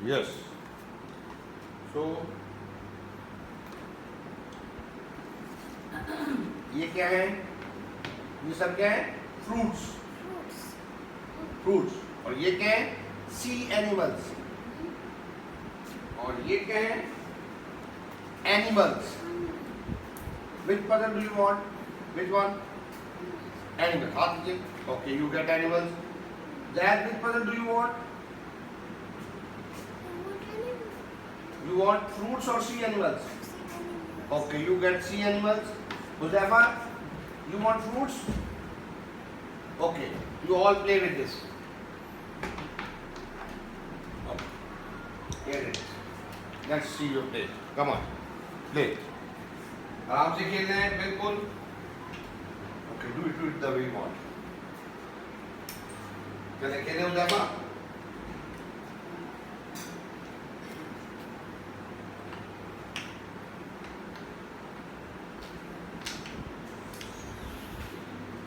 Yes. So ये क्या है? ये सब क्या है? फ्रूट्स। फ्रूट्स। और ये क्या है? सी एनिमल्स। और ये क्या है? Animals. Which puzzle do you want? Which one? Animal. हाथ दीजिए. Okay, you get animals. That which puzzle do you want? You want fruits or sea animals? Okay, you get sea animals. Huzaifa, you want fruits? Okay, you all play with this. Okay. Here it is. Let's see your play. Come on, play. आराम से खेलना है बिल्कुल. Okay, do it the way you want. चले खेलें Huzaifa.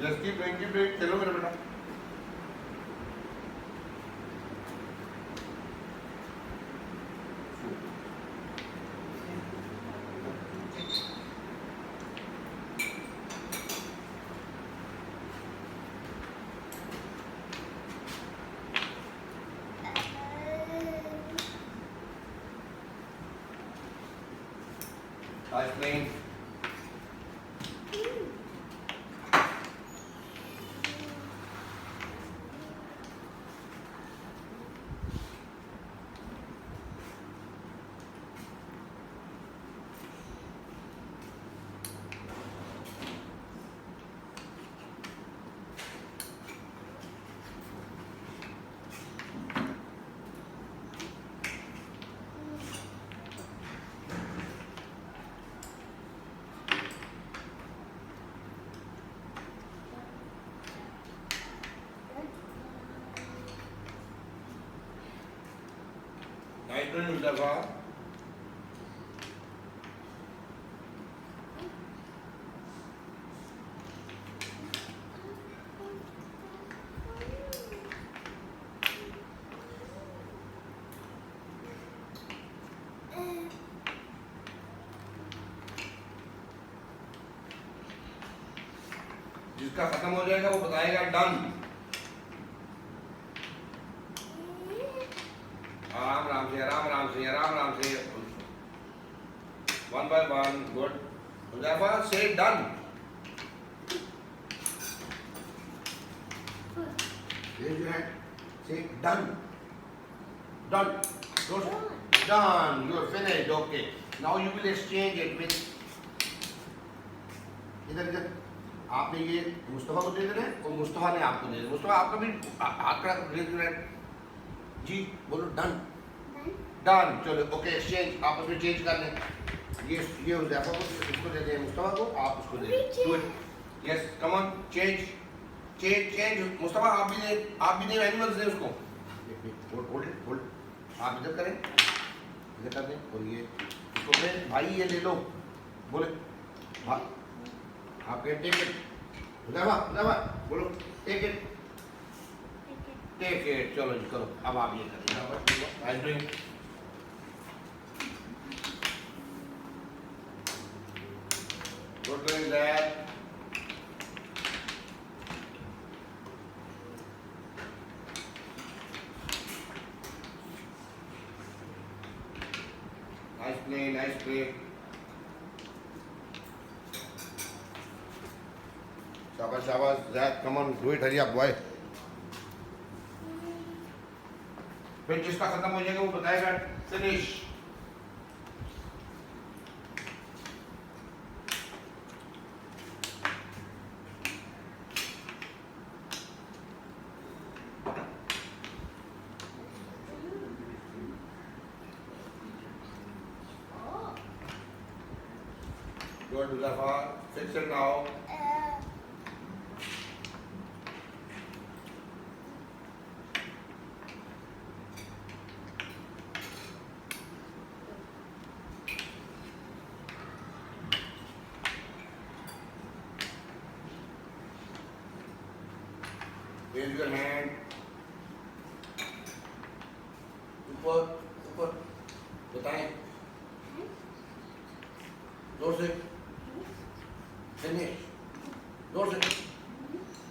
Just keep doing. चलो मेरा बेटा. Nice playing. Nice playing, Huzaifa. जिसका खत्म हो जाएगा वो बताएगा डन. आराम से. One by one. Good. Huzaifa, say done. Raise your hand. Say done. Done. Done. You are finished. Okay. Now you will exchange it with. इधर आपने ये मुस्तफा को दे देना है और मुस्तफा ने आपको दे देना. मुस्तफा आपका भी हाथ खड़ा रेज योर हैंड. जी बोलो डन. डन. चलो ओके एक्सचेंज. आपस में चेंज कर लें. ये हुजैफा को इसको दे दें, मुस्तफा को आप उसको दे दें. Do it. Yes come on. Change. Mustafa आप भी दे एनिमल्स दे उसको. होल्ड. आप इधर करें. इधर कर दें. और ये इसको दे भाई ये ले लो. बोले आप टेक इट. हुजैफा बोलो टेक इट. चलो जी करो. अब आप ये करें. I doing. Good doing that. Nice play. Shabash. Zach, come on, do it. Hurry up, boy. फिर जिसका खत्म हो जाएगा वो बताएगा finish. Good, Huzaifa. Fix it now. Raise your hand. ऊपर बताएं जोर से। फिनिश जोर से।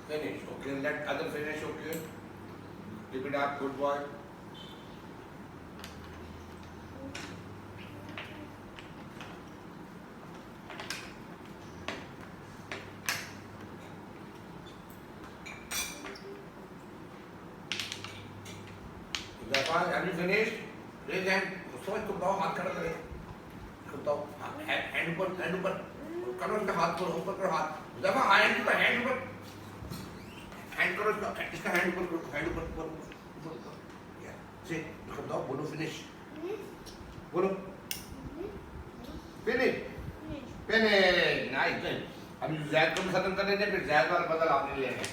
Finish okay let other finish okay keep it up good boy. Have you finished? Raise hand. Mustafa इसको बताओ हाथ खड़ा करें। इसको बताओ हैंड ऊपर करो इसका हाथ करो ऊपर करो हाथ। मुस्तफा हैंड ऊपर हैंड करो इसका हैंड ऊपर करो हैंड ऊपर या से इसको बताओ बोलो फिनिश बोलो फिनिश फिनिश नाइस। अभी जैद को भी खत्म कर देते फिर जैद वाला बदल आपने लेना है।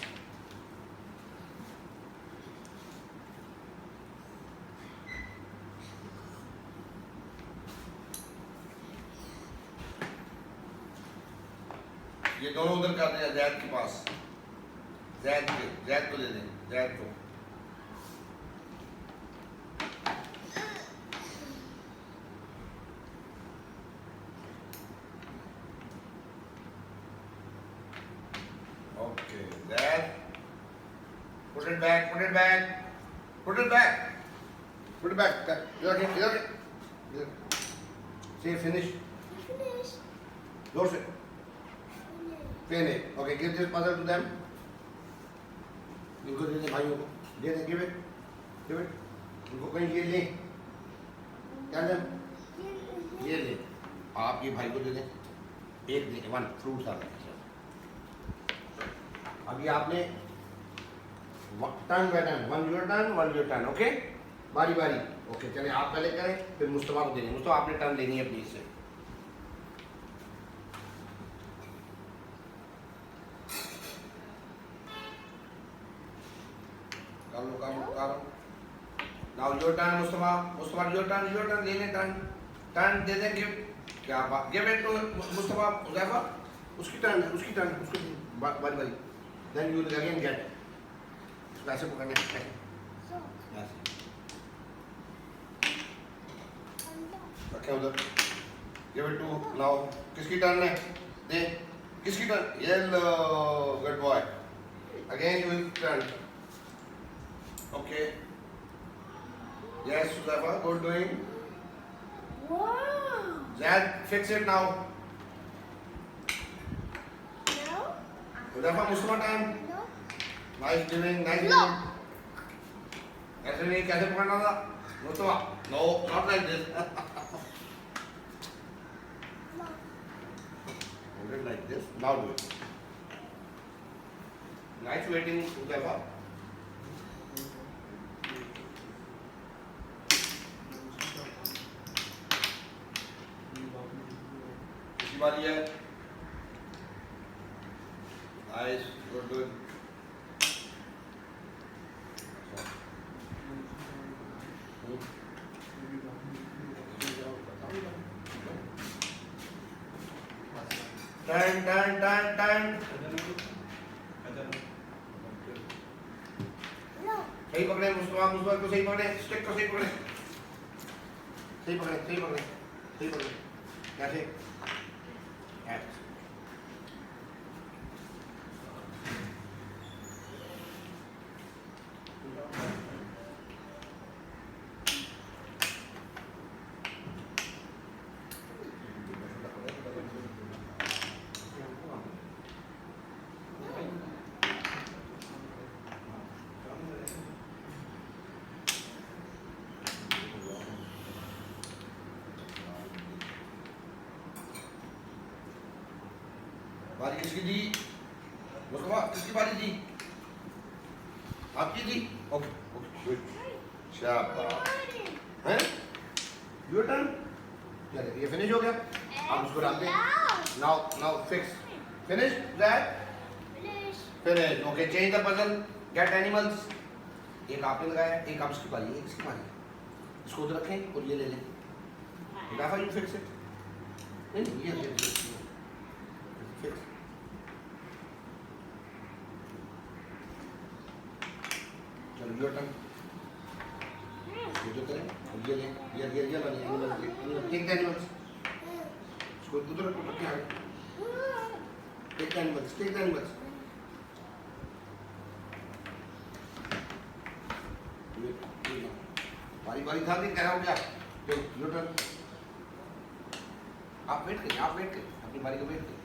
ये दोनों उधर कर दें जैद के पास। जैद को दे दें जैद को। Okay Zaid put it back इधर say finish जोर से finish okay give this puzzle to them इनको दे दे भाइयों को दे दे give it इनको कहीं ये ले क्या दे ये ले आप ये भाई को दे दें एक दे वन फ्रूट्स आ रहे हैं। अभी आपने turn by turn one your turn okay बारी बारी ओके चलिए आप पहले करें फिर मुस्तफा को देंगे। मुस्तफा आपने टर्न लेनी है प्लीज से। करो now your turn Mustafa your turn ले ले टर्न दे दे गिव क्या बात give it to Mustafa Huzaifa उसकी टर्न उसको बारी बारी then you will again get ऐसे पकड़ना है रखे उधर गिव इट टू नाउ किसकी टर्न है दे किसकी turn yellow good boy again you will turn okay yes Huzaifa good doing Zad fix it now Huzaifa Mustafa time nice doing ऐसे नहीं कैसे पकड़ना था Mustafa no not like this hold it like this now do it nice waiting Huzaifa किसी बारी है nice good turn सही पकड़े मुस्तफा को सही पकड़े स्टिक को सही पकड़े कैसे बारी किसकी दी मुस्तफा किसकी बारी दी आपकी दी ओके गुड शाबाश हैं योर टर्न चलिए ये फिनिश हो गया आप उसको डाल दें now fix finish that finish okay change the puzzle get animals एक आपने लगाया एक आप इसकी बारी एक इसकी बारी इसको उधर रखें और ये ले लें हुज़ैफा यू फिक्स इट नहीं ये फिक्स चलो योर टर्न जो करें ये ले ये वाली टेक द एनिमल्स इसको उधर रख के आगे टेक द एनिमल्स बारी बारी था नहीं कह रहा हूँ क्या जो योर टर्न आप वेट करिए अपनी बारी को वेट करिए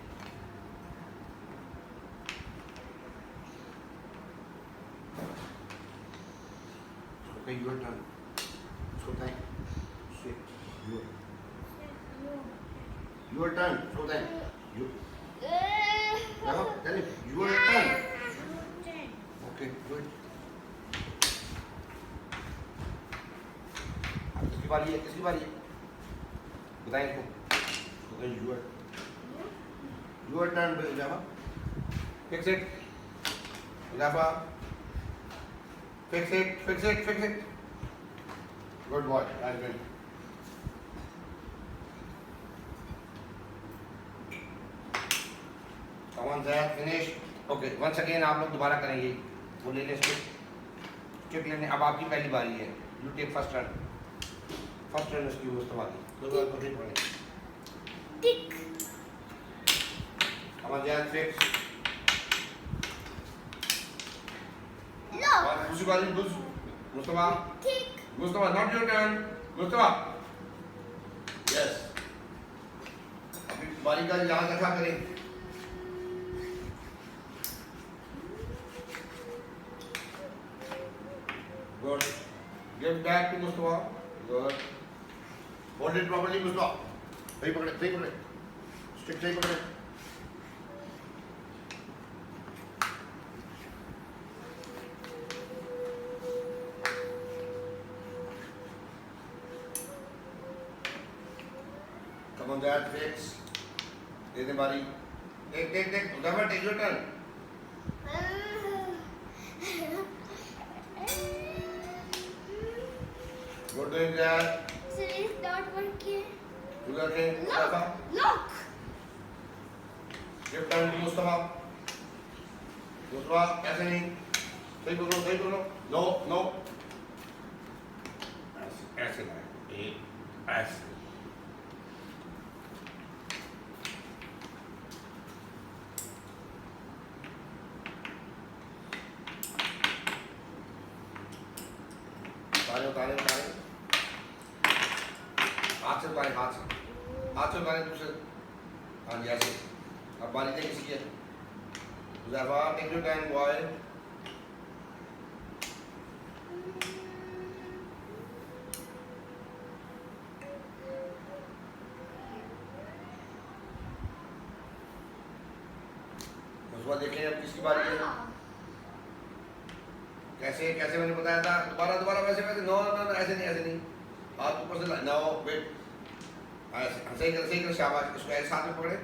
Okay, your turn. So time. Sit. Your turn. So time. You. Now, tell him. Your turn. Okay, good. अब किसकी बारी है? बताएं इनको. Okay, your turn, Java. Fix it. Java. Fix it. Good boy. That's good. Come on, Zach. Finish. Okay. Once again, आप लोग दोबारा करेंगे. वो ले ले स्टिक लेने. अब आपकी पहली बारी है. You take first turn. First turn इसकी मुस्तफा की. दो बार ठीक पड़े. Tick. Come on, Zach. Fix. Look. दूसरी बारी Mustafa. Tick. Mustafa, not your turn. Mustafa. Yes. अभी बारी का यहाँ रखा करें. Good. Give back to Mustafa. Good. Hold it properly, Mustafa. सही पकड़े. Stick सही पकड़े. Come on, Dad, fix. दे दे बारी. Take. Udama, take your turn. Good doing, Dad. So it's not working. Sugar King, Mustafa. Look. Give turn to Mustafa. Mustafa, ऐसे नहीं. सही पकड़ो. No. ऐसे नहीं. ऐसे. उतारे हाथ से उतारे दूसरे. हाँ जी ऐसे. अब बारी दे किसी की है. Mustafa, take your time, boy. Mustafa देखें अब किसकी बारी है. कैसे मैंने बताया था. दोबारा वैसे नो ऐसे नहीं. हाथ ऊपर से नो वेट. सही कर शाबाश. इसको ऐसे साथ में पकड़े.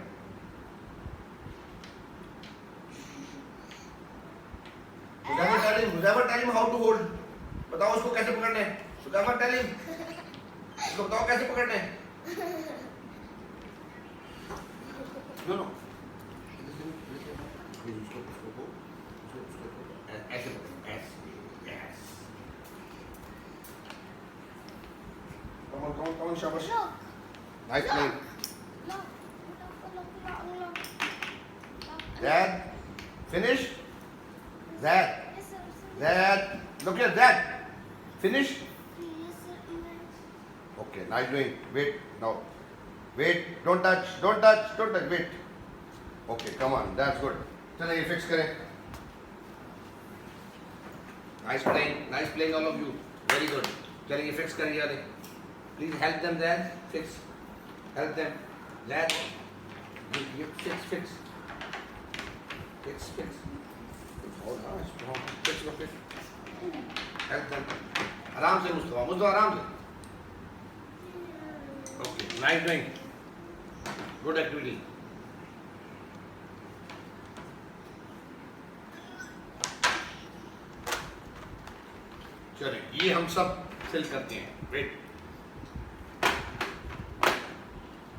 Muzaffar, tell him how to hold. बताओ उसको कैसे पकड़ना है. Muzaffar, tell him. इसको बताओ कैसे पकड़ना है. No. ऐसे Yes. Come on, शाबाश. Nice play. Look. Dad, finish. Dad, look here, Dad. Finish. Okay, nice doing. Wait, now. Wait, don't touch. Wait. Okay, come on, that's good. चलिए fix करें. Nice playing all of you. Very good. चलिए fix करें यार. Please help them, Dad. Fix. Help them. Dad. You fix. Hold on, strong. Fix. Help them. आराम से मुस्तफा आराम से. Okay, nice doing. Good activity. चलिए ये हम सब फिल करते हैं. वेट.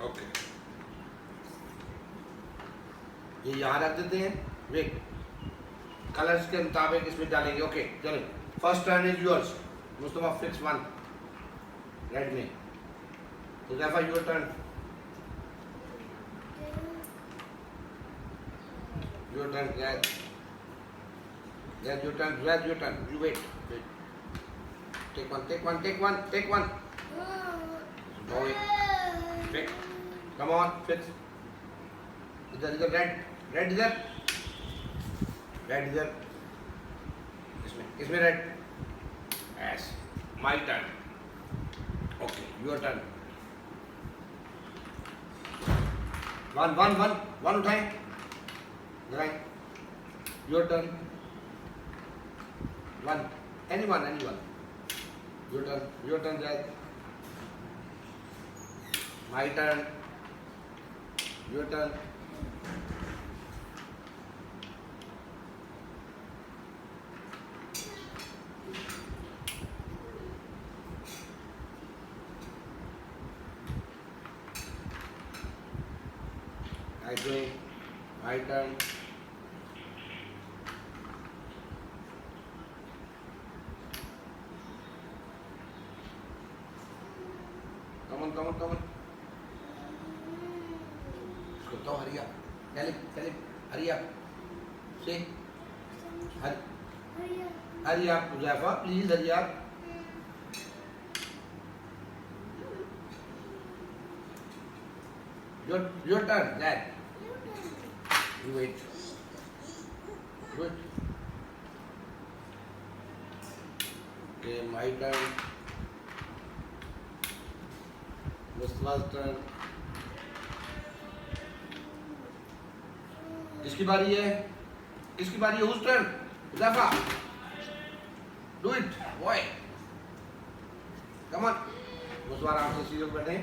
ओके. ये यहाँ रख देते हैं. वेट. कलर्स के मुताबिक इसमें डालेंगे. ओके चलो. First turn is yours. Mustafa fix 1. Red में। Huzaifa your turn. Your turn Zaid. Zaid your turn. Zaid your turn. You wait. Take one, take one, take one, take one. Go it. Fix. Come on, fix. इधर इधर red, red इधर, red इधर, इसमें red. Yes. My turn. Okay, your turn. One उठाएं, लगाएं। Your turn. One. Anyone. Your turn, Jad. My turn. Your turn. I doing. My turn. Come on. Let's go, hurry up. Tell him, hurry up. Say, hurry up, Huzafa, please hurry up. Your turn, Dad. You wait. Good. Okay, my turn. Mustafa's turn. किसकी बारी है? Whose turn? Huzafa. Do it, boy. Come on. Mustafa आराम से सीधे बैठे.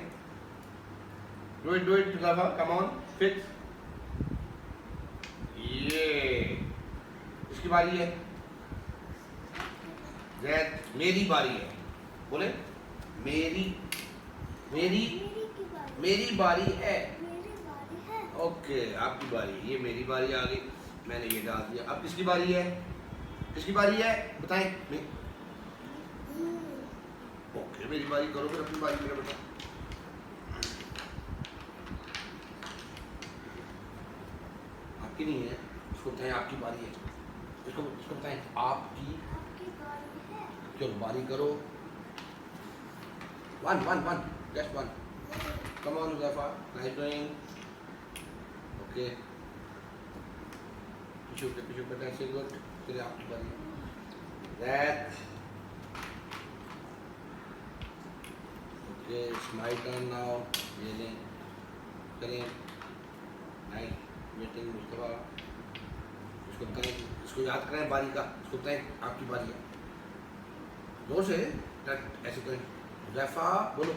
Do it, Huzafa. Come on, fix. ये किसकी बारी है? ज़ैद, मेरी बारी है. बोले मेरी बारी है. ओके, आपकी बारी. ये मेरी बारी आ गई, मैंने ये डाल दिया. अब किसकी बारी है? बताएं. ओके, मेरी बारी करो फिर अपनी बारी मेरा बेटा. आपकी नहीं है, इसको बताएं आपकी बारी है. इसको बताएं आपकी चलो बारी करो. One just one. Come on Huzaifa, nice doing. Okay, पीछे पे ऐसे गुड. फिर आपकी बारी. That. Okay, it's my turn now. ये लें, करें. Nice waiting Mustafa. इसको बताएं, इसको याद करें बारी का. इसको बताएं आपकी बारी है. जोर से ऐसे करें. हुज़ैफा बोलो,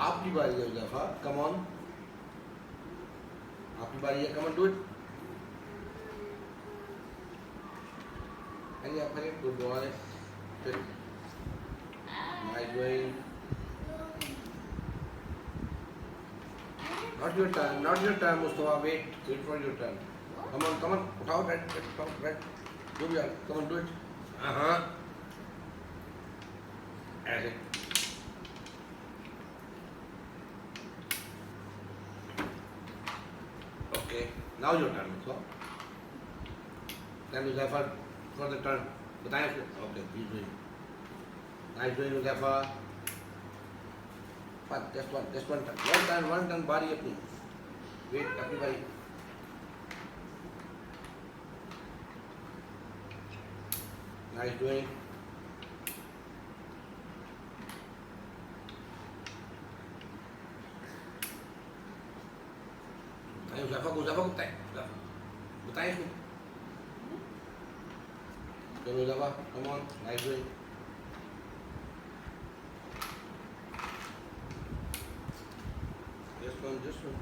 आपकी बारी है. Huzaifa, come on. आपकी बारी है. Come on, do it. अरे आप करें. Good boy. फिर nice going. Not your turn, Mustafa. Wait for your turn. Come on. उठाओ red. Do it. Come on, do it. ऐसे. Okay. Now your turn, Mustafa. Then Huzaifar for the turn. बताएं उसको. Okay, he's doing. Nice doing, Huzaifar. Just one turn. One turn. बारी अपनी. Wait, अपनी बारी. Nice doing. Huzaifa को बताएं इसको. चलो Huzaifa, come on. Nice doing. Just one.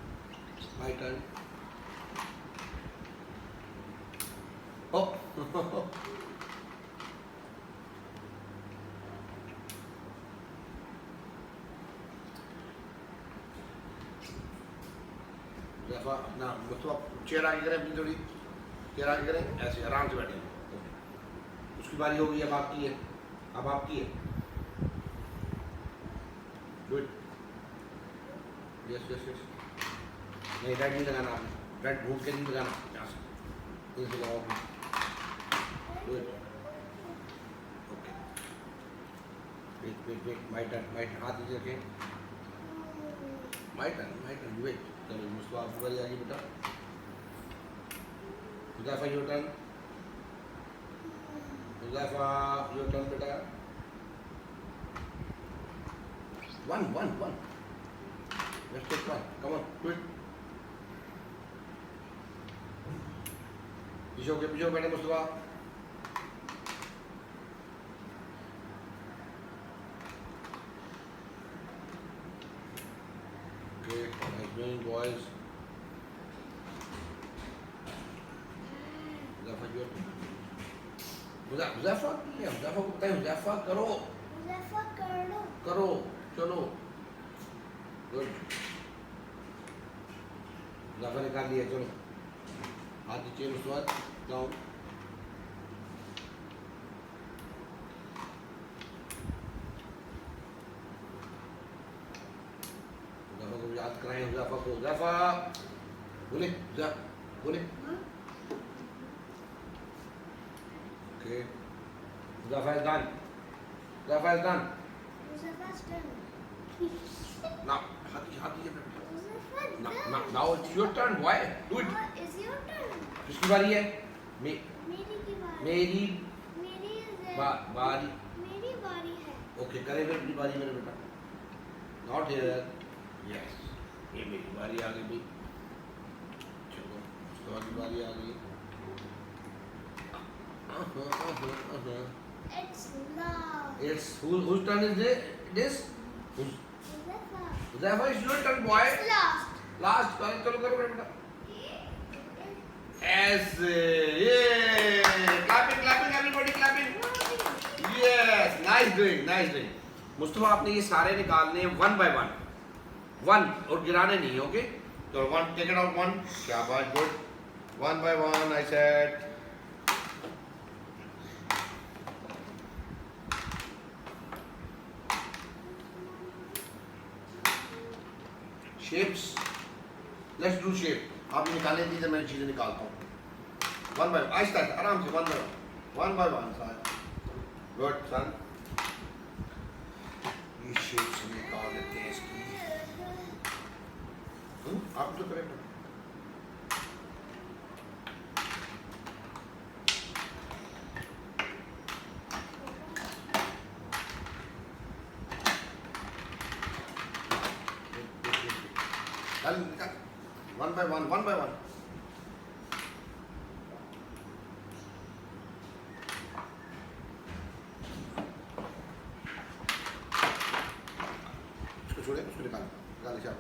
My turn. Oh. Huzaifa अपना मुस्तफा चेयर आगे करें. अपनी थोड़ी चेयर आगे करें. ऐसे आराम से बैठे. उसकी बारी हो गई. अब आपकी है. अब आपकी है। गुड। Yes yes yes. नहीं रेड नहीं लगाना आपने, रेड ढूंढ के नहीं लगाना, यहाँ से इसे लगाओ। Good. Okay wait wait wait, my turn, हाथ नीचे रखें। My turn wait. चलो मुस्तफा आपकी बारी आ गई बेटा। Huzaifa your turn, Huzaifa your turn बेटा। One let's take one, come on do it। पीछे हो बैठे Mustafa. Okay, nice doing boys। Huzaifa your turn. Huzaifa की है, हुज़ैफा को बताएं, हुज़ैफा करो हुज़ैफा करो चलो। गुड। हुज़ैफा निकाल लिया, चलो हाथ नीचे मुस्तफा डाउन। हुज़ैफा को याद कराएं, हुज़ैफा को, हुज़ैफा बोले बोले। Okay Huzaifa is done, Huzaifa is done. Huzafa's done. Now हाथ नीचे बेटा। Huzafa's Now done. it's your turn, why do it। Now is your turn. किसकी बारी है? मेरी की बारी. मेरी मेरी is बारी। मेरी बारी है. ओके करे फिर अपनी बारी मेरे बेटा। Not here. यस ये मेरी बारी आ गई भाई। चलो मुस्तफा की बारी आ गई। It's love. It's whose turn is this? Huzafa. Huzafa it's your turn boy। Last. Last चलो करो बेटा। ऐसे ये clapping everybody clapping. Yes nice doing. Mustafa आपने ये सारे निकालने हैं वन बाय वन और गिराने नहीं है। ओके तो one take it out one. क्या बात, good. One by one I said. Shapes, let's do shape. आप निकालने दीजिए, मैं चीजें निकालता हूँ वन बाय आहिस्ता आराम से, one by one sir. Good son. ये शेप्स निकाल लेते हैं इसकी। आप तो करेक्ट। वन बाय वन इसको छोड़े, उसको निकाल इसे आप।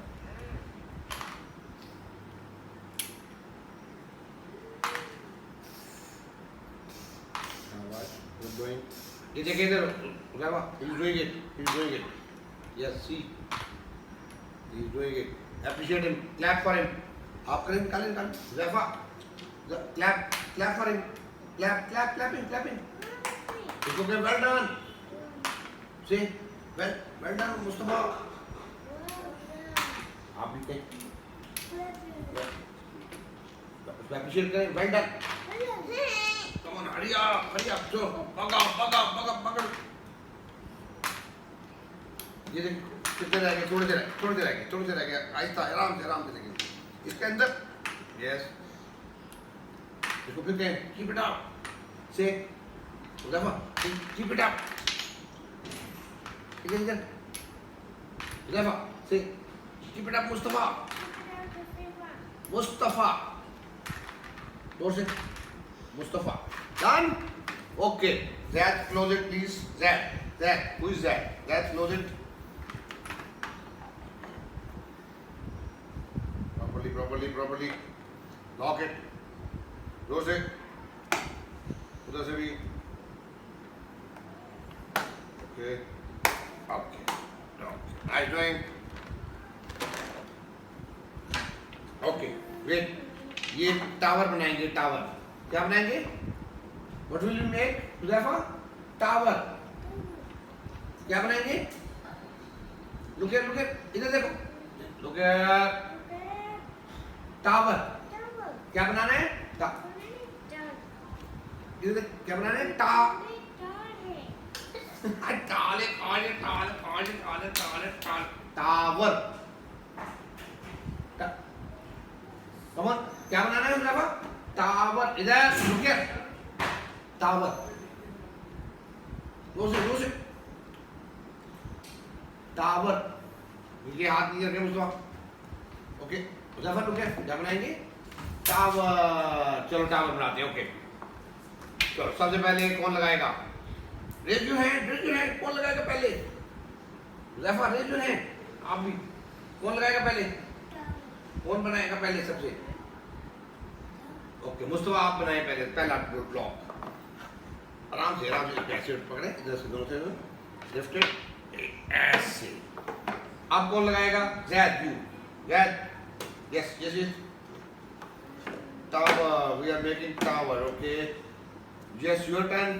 ये देखिए इधर Huzaifa, he is doing it। Yes, see, he is doing it। Appreciate him, clap for him। आप करें, निकालें Huzaifa, clap for him, clapping। इसको कहें well done। See, well done Mustafa. आप भी कहें, appreciate करें, well done। Come on, hurry up, चलो, पकड़। ये देख कितने रह गए, थोड़े से रह गए, आहिस्ता आराम से लेकिन इसके अंदर। यस इसको फिर कहें कीप इट अप से हुज़ैफा, कीप इट अप। इधर हुज़ैफा से कीप इट अप। मुस्तफा जोर से, Mustafa done. Okay Zaid close it please. Zaid who is Zaid close it properly lock it। जोर से, उधर से भी। Okay nice doing. Okay wait, ये टावर बनाएंगे। टावर क्या बनाएंगे? What will you make Huzaifa? Tower. क्या बनाएंगे? लुक एट इधर देखो। Look at tower. क्या बनाना है? इधर देख, क्या बनाना है? टावर। कम ऑन, क्या बनाना है उनका? टावर। इधर लुक एट टावर। दो से टावर। ये हाथ नीचे रखे मुझे। ओके मुजफ्फर लुक एट, क्या बनाएंगे? टावर। चलो टावर बनाते हैं। ओके चलो सबसे पहले कौन लगाएगा? रेज योर हैंड, कौन लगाएगा पहले? Muzaffar raise your hand. आप भी। कौन लगाएगा पहले? कौन बनाएगा पहले सबसे? ओके मुस्तफा आप बनाए पहले पहला ब्लॉक। आराम से ऐसे पकड़े, इधर से दोनों से लिफ्टेड ऐसे। अब कौन लगाएगा? Zaid, you. Zaid, yes yes yes. Tower, we are making tower. Okay yes your turn.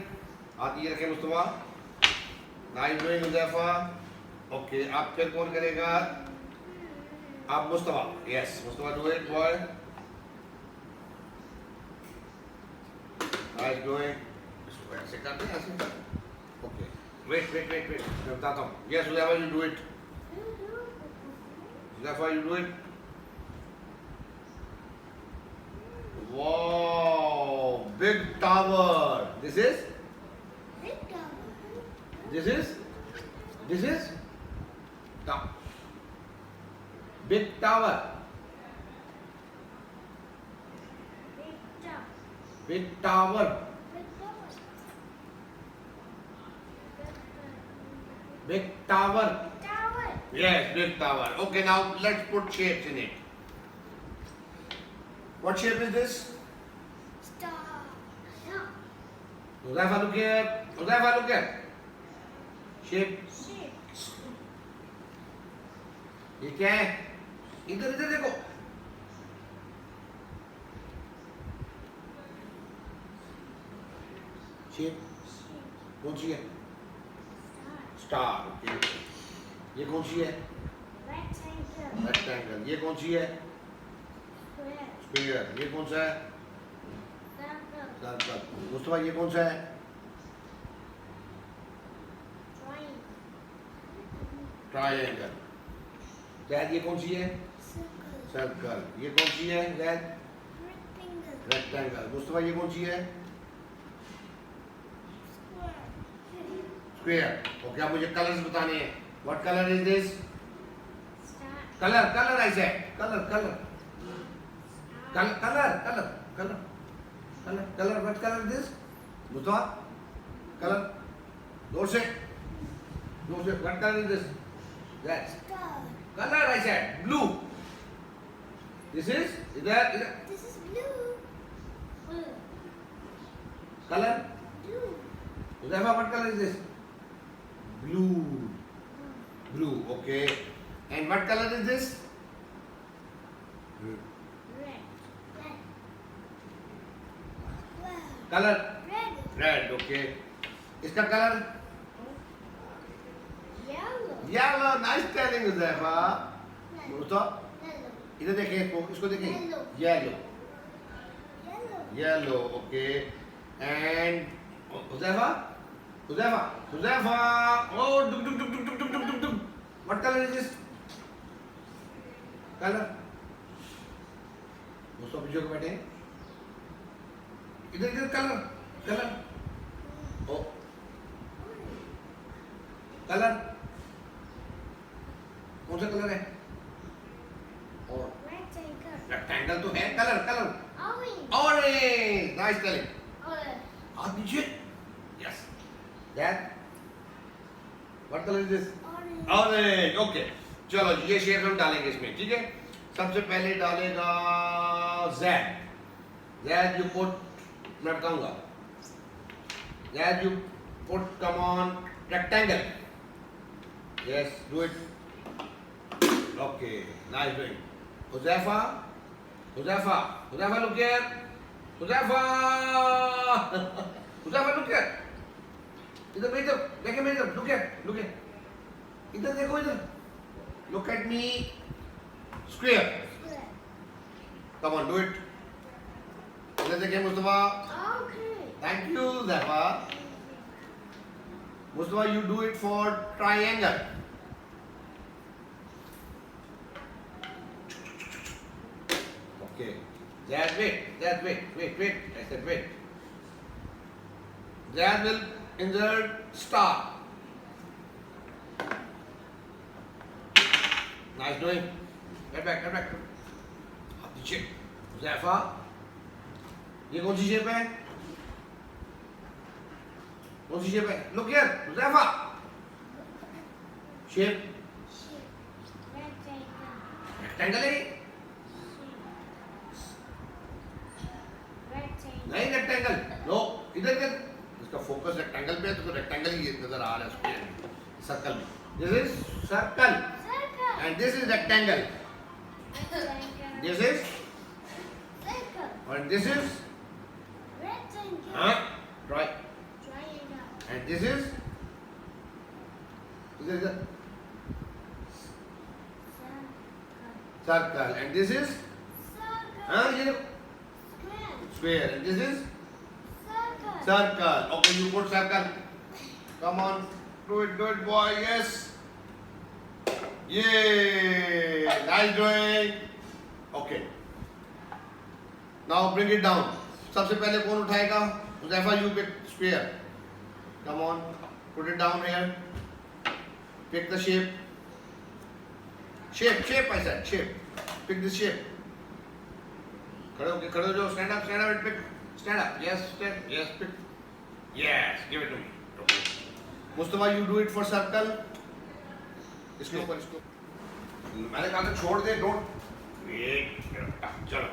हाथ ये रखे Mustafa. Nice doing Muzaffar. Okay अब फिर कौन करेगा? अब Mustafa. Yes Mustafa do it boy. Nice doing. इसको ऐसे करते हैं ऐसे। ओके वेट मैं बताता हूँ। Yes Muzaffar you do it. Muzaffar you do it. Wow, big tower. This is big tower. Big tower. Big tower. Yes, big tower. Okay, now let's put shapes in it. What shape is this? Uzaifa, look here. Uzaifa, look here. Shape. ये क्या है? इधर देखो। Shape कौन सी है? Star. Okay ये कौन सी है? रेक्टेंगल। ये कौन सी है? स्क्वायर। ये कौन सा है? सर्कल। मुस्तफा ये कौन सा है? ट्रायंगल। जैद ये कौन सी है? सर्कल। ये कौन सी है जैद? रेक्टेंगल। मुस्तफा ये कौन सी है? स्क्वायर। ओके अब मुझे कलर्स बताने हैं। What colour is this? Colour I said colour what colour is this? Mustafa colour जोर से what colour is this? That's color I said blue. This is इधर This is blue. color Blue. Uzaifa what color is this? Blue. Okay. And what color is this? Red. Color Red. red. Okay. इसका color yellow. Nice telling Uzaifa. Mustafa इधर देखिए इसको देखिए। Yellow. Okay. And Uzaifa. Oh, dum. What color is this? Color. Mustafa पीछे को बैठे। इधर color. Oh. Color. कौन सा कलर है? और रेक्टेंगल तो है। Colour orange. Nice telling. हाथ नीचे। Yes that what colour is this? Orange. Okay चलो ये शेप हम डालेंगे इसमें। ठीक है सबसे पहले डालेगा जैद यू पुट। मैं बताऊंगा। Zaid you put come on rectangle. Yes do it. Okay, nice doing. Uzaifa, look here. Uzaifa, look here. इधर मेरी तरफ देखे मेरी तरफ look at इधर देखो इधर look at me square Square. come on do it इधर देखे Mustafa Okay. thank you Zaifa Mustafa you do it for triangle okay Zad wait I said wait Zad will insert star nice doing get back अब पीछे Zaifa ये कौन सी shape है कौन सी shape है look here Zaifa shape Rectangle. Rectangle है Rectangle. नहीं rectangle no इधर इधर इसका फोकस रेक्टेंगल पे है तो रेक्टेंगल ही नजर आ रहा है उसके सर्कल में this is circle Circle. And this is rectangle Rectangle. This is Circle. और दिस इज Rectangle. हाँ right Triangle. And this is इधर इधर Circle. Circle and this is Circle. हाँ ये Square. Square and this is Circle. circle okay you put circle come on do it boy yes yeah nice doing okay now bring it down सबसे पहले कौन उठाएगा Zaifa you pick square come on put it down here pick the shape I said shape pick the shape खड़े हो जाओ stand up and pick stand up yes pick yes give it to me okay. Mustafa you do it for circle इसके ऊपर इसको मैंने कहा था छोड़ दे don't wait चलो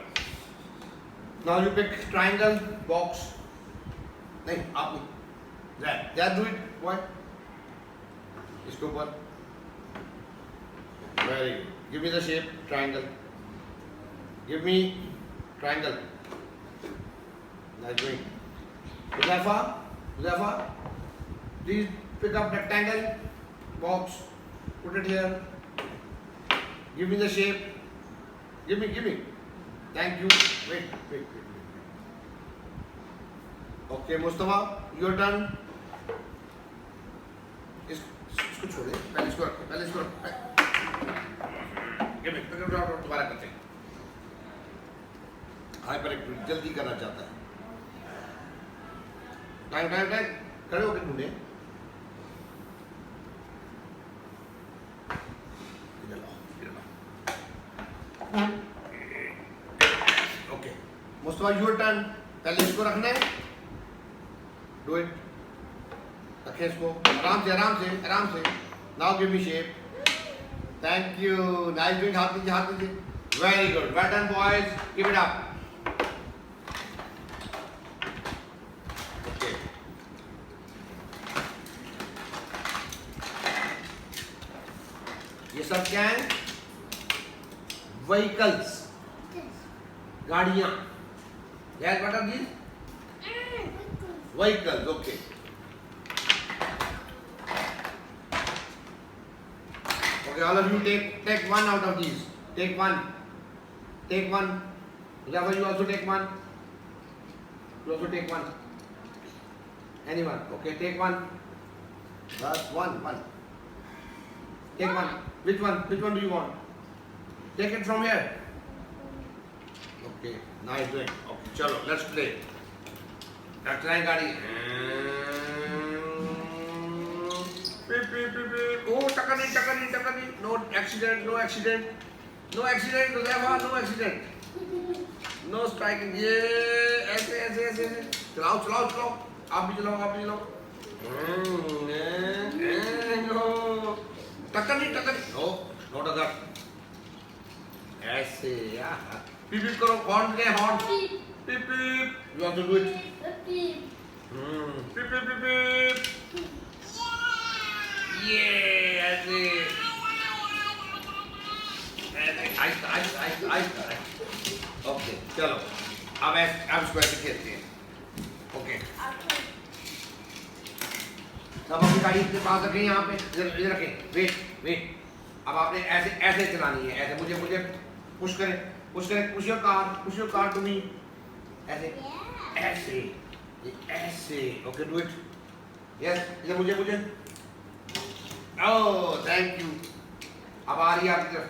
now you pick triangle box नहीं आप नहीं that do it boy इसके ऊपर very good give me the shape triangle give me triangle nice doing Zaifa please pick up rectangle box put it here give me the shape give me thank you wait okay Mustafa your turn इसको छोड़े पहले इसको रख give me pick it up दोबारा करते हैं hyper active जल्दी करना चाहता है टाइम खड़े होकर ढूंढे ओके मुस्तफा योर टर्न पहले इसको रखना है डू इट रखें इसको आराम से now give me shape thank you nice doing हाथ दीजिए very good well done boys give it up ये सब क्या है व्हीकल्स गाड़ियां yes what are these vehicles okay all of you take one out of these take one Zaifa you also take one anyone okay take one just one take one which one do you want take it from here okay nice doing okay chalo let's play टकराए गाड़ी oh टकरी no accident Zaifa no accident no striking ये ऐसे चलाओ आप भी चलाओ no टक्कर no not a that ऐसे यार पीप करो हॉर्न के horn peep you have to do it peep ये ऐसे आइस ओके चलो अब इसको ऐसे खेलते हैं ओके सब अपनी गाड़ी के पास रखें यहाँ पे, इधर रखें। वेट वेट, अब आपने ऐसे ऐसे चलानी है, ऐसे मुझे मुझे पुश करें, push your car to me, ऐसे ऐसे ऐसे। ओके डू इट, यस, इधर मुझे मुझे, ओह थैंक यू। अब आ रही है आपकी तरफ,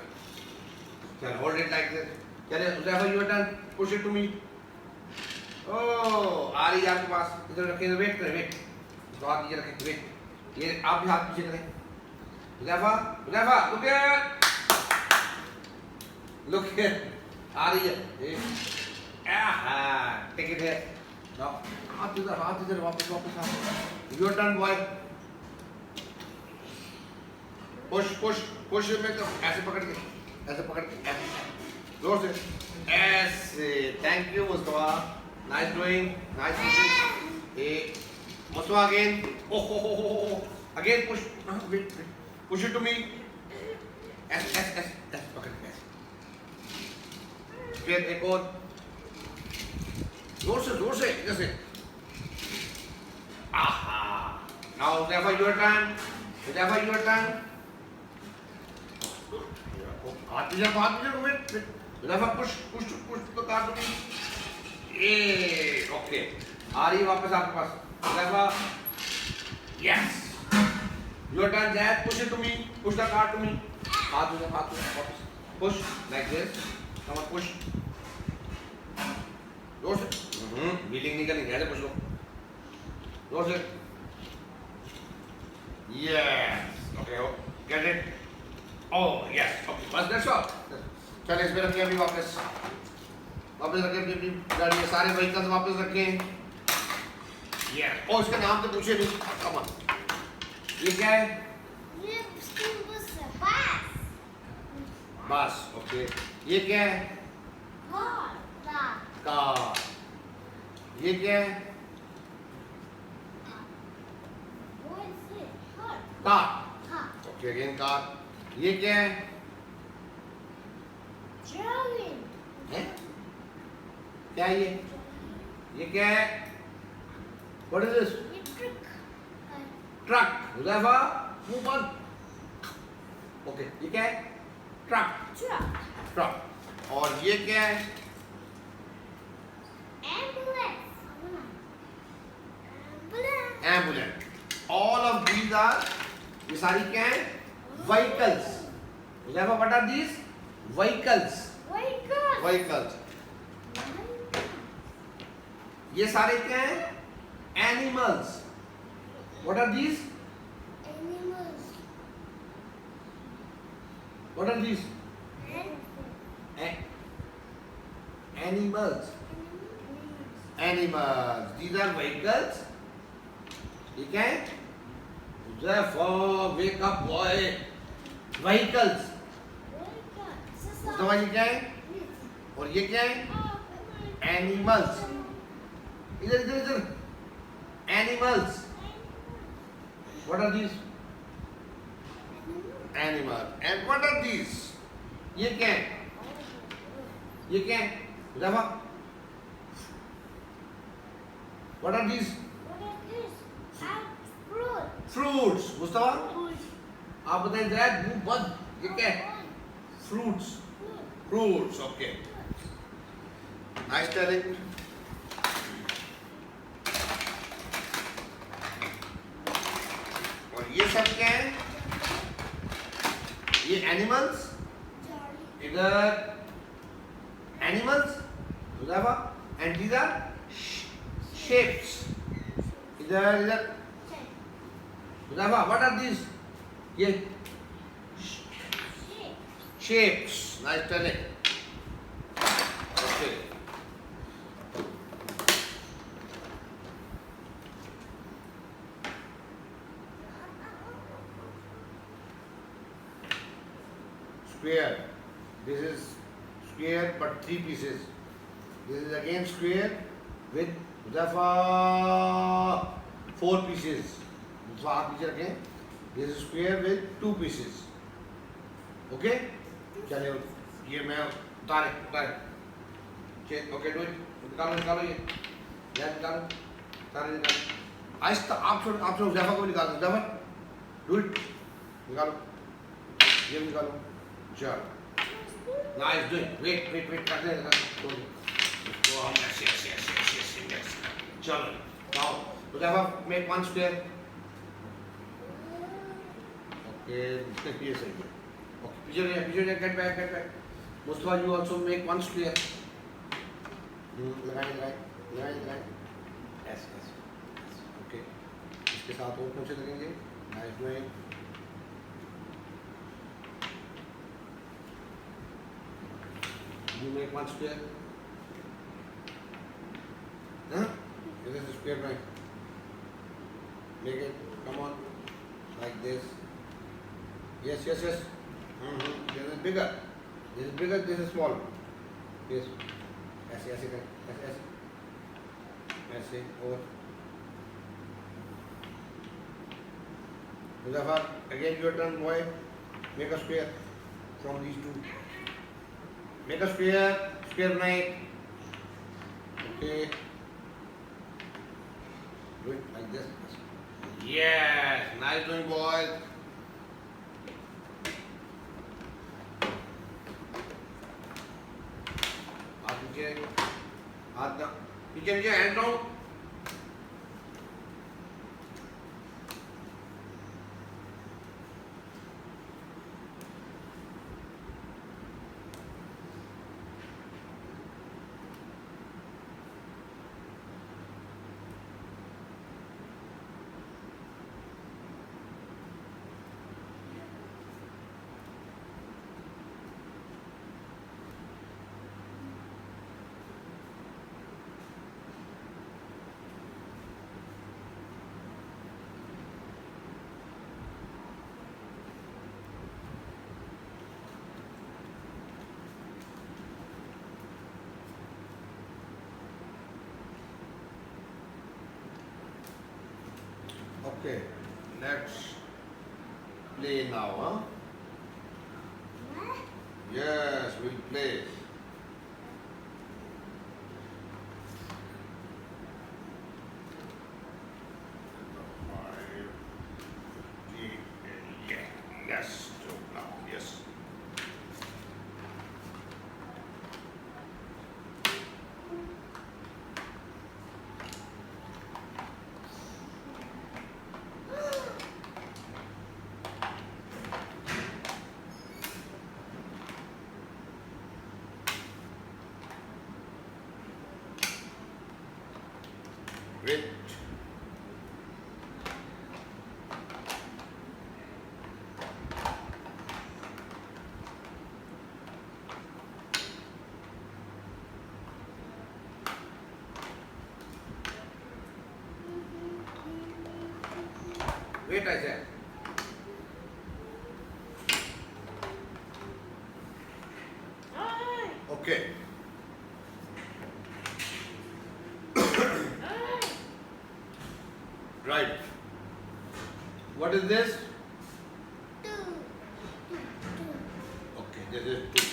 चल होल्ड इट लाइक दिस, चले Huzaifa you turn, push it to me. Oh आ रही है आपके पास, इधर रखें, वेट करें, वेट, तो हाथ नीचे रखें, वेट, ये आप भी हाथ पीछे करें। हुज़ैफा हुज़ैफा लुक हियर, आ रही है, आहा टेक इट हियर, नाउ हाथ इधर वापस आ, योर टर्न बॉय, पुश में तो ऐसे पकड़ के ऐसे जोर से ऐसे। Thank you Mustafa, nice doing, nice pushing. ए Mustafa again, oh again push, push it to me, ऐसे पकड़ के ऐसे, फिर एक और जोर से जैसे, आहा। नाउ हुज़ैफा योर टर्न, हाथ पीछे वेट, हुज़ैफा पुश तो कार टू मी, ए ओके, आ रही है वापस आपके पास, Huzaifa yes, your turn that, push it to me, push the car to me, हाथ वापस, push like this, come on push, जोर से, व्हीलिंग नहीं करनी, ऐसे पुश लो, जोर से, yes okay, get it, oh yes okay, बस दैट्स ऑल। चल इसमें रखिए अभी वापस रखें अपनी गाड़ी में, सारे व्हीकल्स वापस रखें। यस, और इसका नाम तो पूछे नहीं, कम ऑन, ये क्या है? ये स्कूल बस है, बस। बस ओके, ये क्या है? कार। ये क्या है? कार। Okay again car. ये क्या है? हैं? क्या है ये? ये क्या है? What is this? Truck. Huzaifa मुंह बंद। ओके ये क्या है? ट्रक। और ये क्या है? Ambulance. All of these are, ये सारी क्या है? Vehicles. Huzaifa what are these? Vehicles. ये सारे क्या हैं? Animals. What are these? What are these? Animals. These are vehicles. ठीक है? Therefore, wake up boy. Vehicles. तो ये क्या है? और ये क्या है? Animals. इधर Animals. What are these? Animals. And what are these? ये क्या है? ये क्या है? Huzaifa What are these? Fruits. Mustafa आप बताइए दैट मुंह बंद, ये क्या है? Fruits. Okay. Nice telling. और ये सब क्या है? ये एनिमल्स, इधर animals, Huzaifa, and these are shapes. इधर हुज़ैफा what are these? ये shapes. Nice telling. Okay. Square. This is square but 3 pieces. This is again square with Huzafa 4 pieces. So आप पीछे रखें. This is square with 2 pieces. Okay? चलिए ये मैं उतारे. Okay do it. निकालो ये. निकालो. सारे निकालो. आहिस्ता आप छोड़ ज़ैफा को निकाल दो ज़ैफा डू इट निकालो ये भी निकालो चलो नाइस डूइंग वेट करते हैं तो हम यस चलो नाउ तो ज़ैफा मेक वन स्क्वायर ओके ये सही है ओके पीछे get back Mustafa you also make one square लगाए यस ओके इसके साथ और कौन से लगेंगे nice doing you make one square huh this is a square right make it come on like this yes this is bigger this is small yes ऐसे और Muzaffar again your turn boy make a square from these two make a square knife okay do it like this yes nice doing boys हाथ पीछे hand down Okay, let's play now, huh? What? Yes, we'll play. Yes, yes. Great. Wait, I said. Okay. Right. What is this? Two. Okay, this is 2.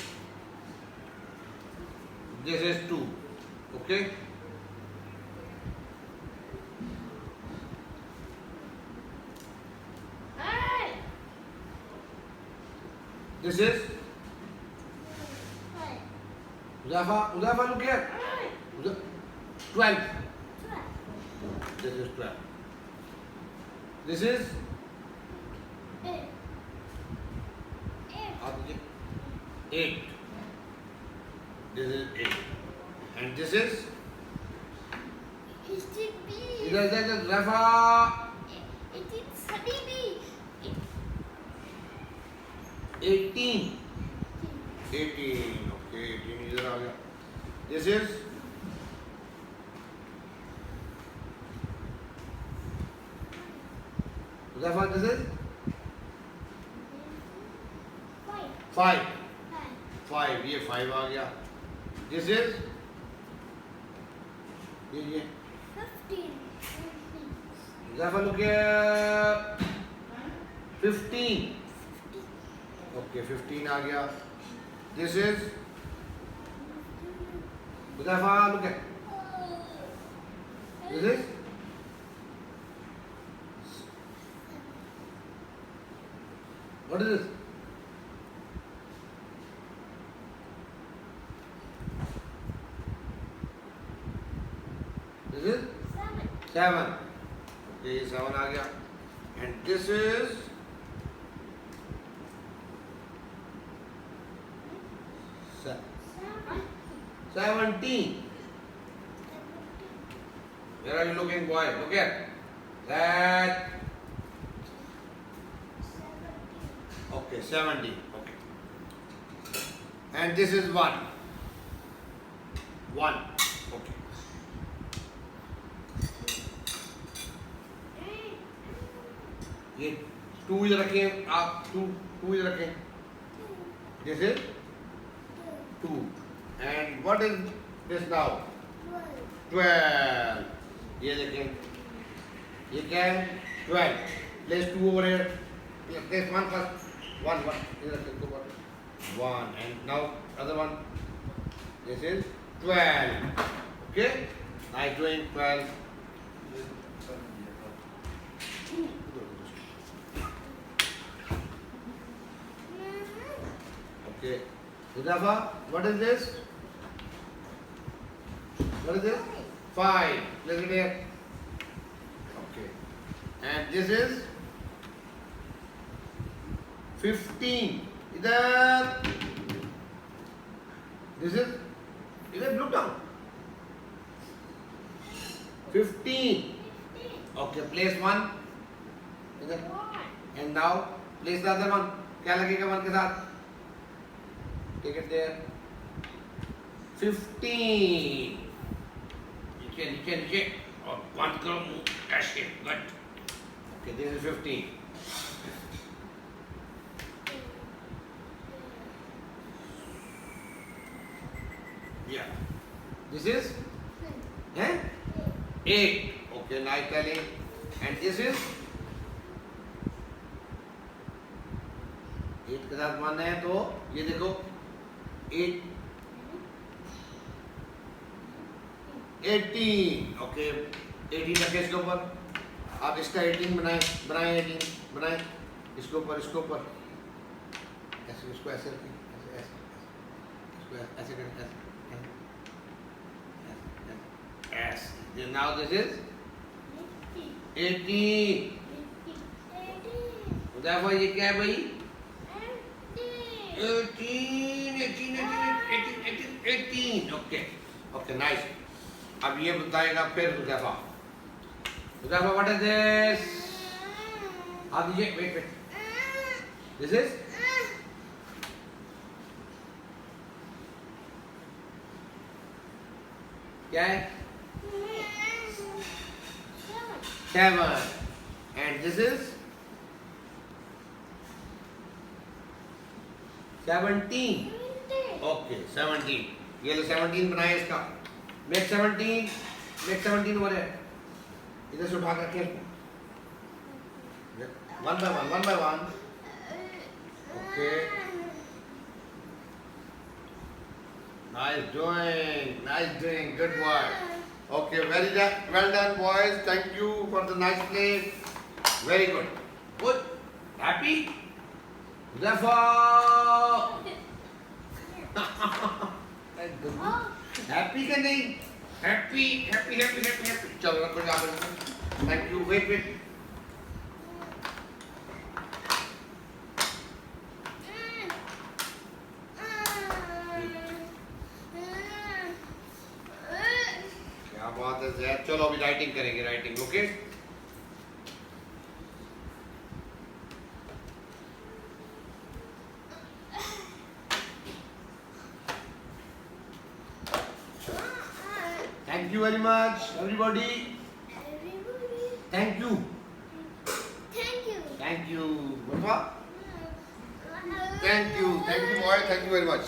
This is 2. Okay? This is Uzafa, look here. 12. This is 12. This is Eight. 8. This is 8. And this is It should be. Uzafa. It is Habibi. 18. 18. Okay, 18 इधर आ गया. This is Uzafa, this is Five. 5. 5. ये 5 आ गया. This is ये 15. Uzafa, look here. 15. Okay, 15 आ गया. This is Uzafa, look at. This is What is this? This is 7. Okay, ये 7 आ गया. And this is 17. Where are you looking, boy? Look at that. Okay, 70. Okay. And this is 1. 1. Okay. ये 2 इधर रखें आप. 2 इधर रखें. This is 2. And what is this now? 12. ये देखें. ये क्या है? 12. Place 2 over here. Place 1 first. 1. इधर रखें. 1. And now other one. This is 12. Okay? Nice doing. 12. Okay. Hudafa, what is this? What is this? 5. Place it here. Okay. And this is 15. Idhar. This is. Idhar, look down. 15. Okay, place 1. Idhar. And now place the other one. क्या लगेगा 1 के साथ? Take it there. 15. नीचे. और 1 करो. ऐसे. Good. Okay, this is 15. Yeah. This is? 8. Okay, nice telling. And this is? 8 के साथ 1 है तो ये देखो 8 18. ओके 18 रखे इसके ऊपर. आप इसका 18 बनाएं 18 बनाएं इसके ऊपर ऐसे इसको ऐसे रखें इसको ऐसे करें ऐसे. Now this is 18. therefore ये क्या है भाई? 18. Okay, nice. अब ये बताएगा फिर हुदैफा. What is this? आप दीजिए. Wait. This is? क्या है? 7. And this is? 17. Okay, 17. ये लो 17 बनाए इसका. Make 17 over here. इधर से उठा कर रखें. One by one. Okay. Nice doing. Good work. Okay, well done, boys. Thank you for the nice play. Very good. Good. Happy? Therefore. Happy का नहीं? Happy. चलो रखो यहाँ पर. Thank you. Wait. क्या बात है ज़ैद. चलो अभी राइटिंग करेंगे. Okay. Thank you very much, everybody. Thank you. What? Thank you, boy. Thank you very much.